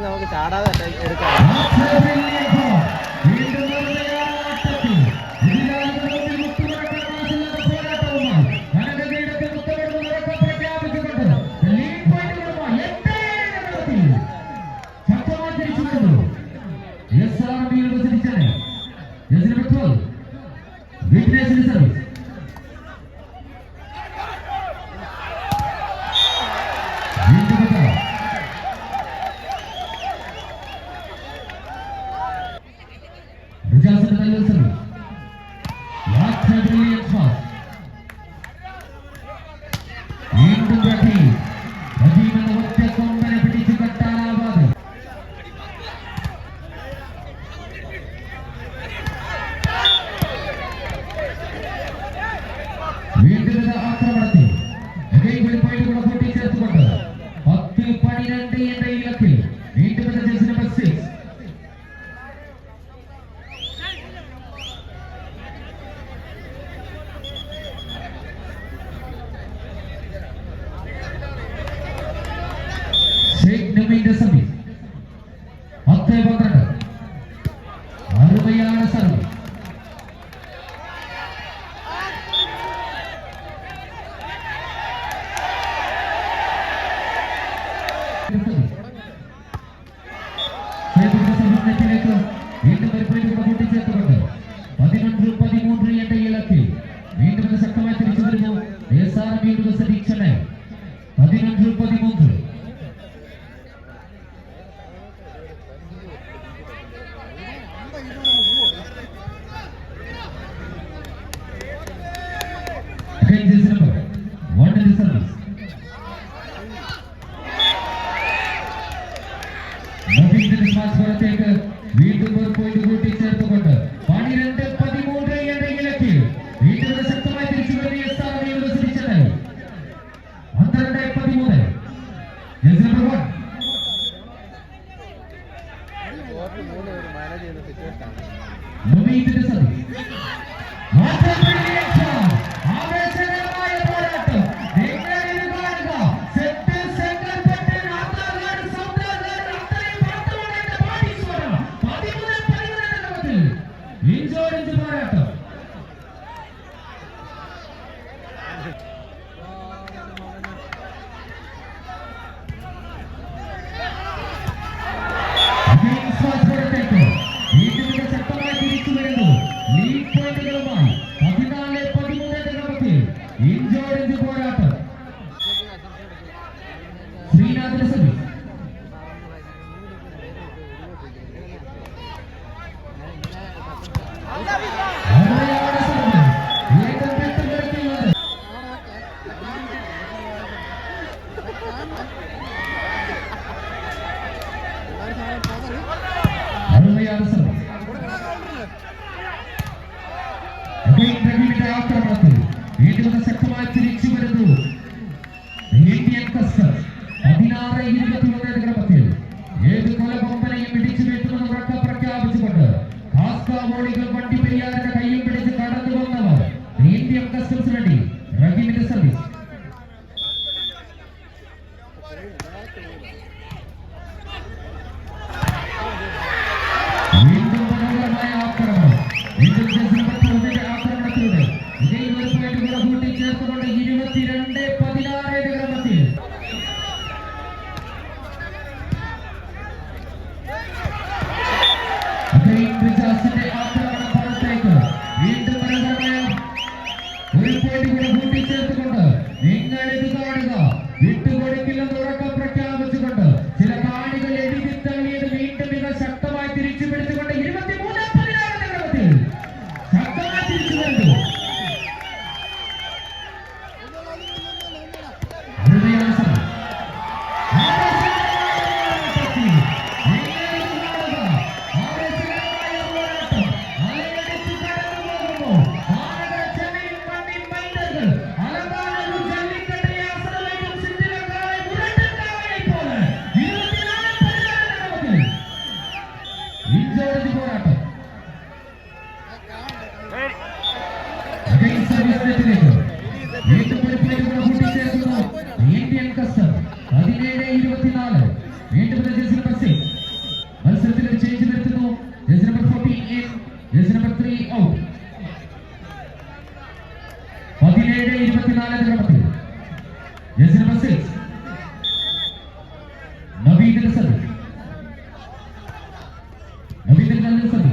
നമുക്ക് ചാടാതെ എടുക്കാം. നവീദിന്റെ സതി ആവേശകരമായ പോരാട്ടം നിങ്ങളിത് കാണുക. സെറ്റ് സെന്റർ പെട്ട് നാട്ടാർകാട് സൗദാർകാട് അത്രയും പ്രാപ്തമായിട്ട് പാടീശ്വര 13-13 ക്രമത്തിൽ ഇഞ്ചോടിഞ്ച് പോരാട്ടം. ആക്രമണത്തിൽ വീണ്ടും ശക്തമായി തിരിച്ചു വരുന്നു ഇന്ത്യൻ കസ്റ്റംസ്. 16-21 ക്രമത്തിൽ ഏത് കൊലകൊമ്പനെയും ഇടിച്ചു വീഴ്ത്തുമെന്ന് ഉറക്കെ പ്രഖ്യാപിച്ചുകൊണ്ട് കാസ്കാവോളികൾ വണ്ടി പെരിയാറിന്റെ കയ്യും പിടിച്ച് കടന്നു വന്നവർ ഇന്ത്യൻ കസ്റ്റംസ് വേണ്ടി റഹീമിന്റെ സർവീസ്. വീണ്ടും മനോഹരമായ ആക്രമണം. വീണ്ടും ആക്രമണത്തിലൂടെ ഇതേ ഒരു പോയിന്റ് കൂടെ കൂട്ടി ചേർത്തുകൊണ്ട് 22-16 ക്രമത്തിൽ ആക്രമണം പുറത്തേക്ക്. വീണ്ടും മനോഹരമായ ഒരു പോയിന്റ് കൂടെ കൂട്ടി ചേർത്തുകൊണ്ട് നിങ്ങൾ ഇത് കാണുക. വിട്ടുകൊടുക്കില്ലെന്ന് ഉറക്കം പ്രഖ്യാപിച്ചുകൊണ്ട് ചില കാണികൾ എഴുതി തള്ളിയത് വീണ്ടും ഇവ ശക്തമായി തിരിച്ചു പിടിച്ചുകൊണ്ട് 23-16 ക്രമത്തിൽ ശക്തമായി തിരിച്ചു വരുന്നു. Indian custom 17-24. വീണ്ടും ജേഴ്സി നമ്പർ 6 മത്സരത്തിൽ ഒരു ചേഞ്ച് വരുത്തുന്നു. Jersey number 14 in, jersey number 3 out. 17-24 ക്രമത്തിൽ ജേഴ്സി നമ്പർ 6 നവീദിന്റെ സതി. നവീദിന്റെ സതി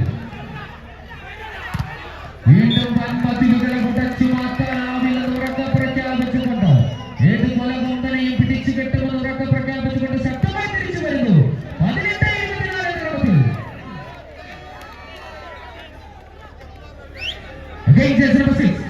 വീണ്ടും വൻമതിലുകളെ ഉടച്ചു മാറ്റാനാവില്ലെന്ന് ഉറക്കെ പ്രഖ്യാപിച്ചുകൊണ്ട് ഏത് കൊലകൊമ്പനെയും പിടിച്ചു കെട്ടുമെന്ന് ഉറക്കെ പ്രഖ്യാപിച്ചുകൊണ്ട് ശക്തമായി തിരിച്ചു വരുന്നു. 18-24 ക്രമത്തിൽ again ജേഴ്സി നമ്പർ 6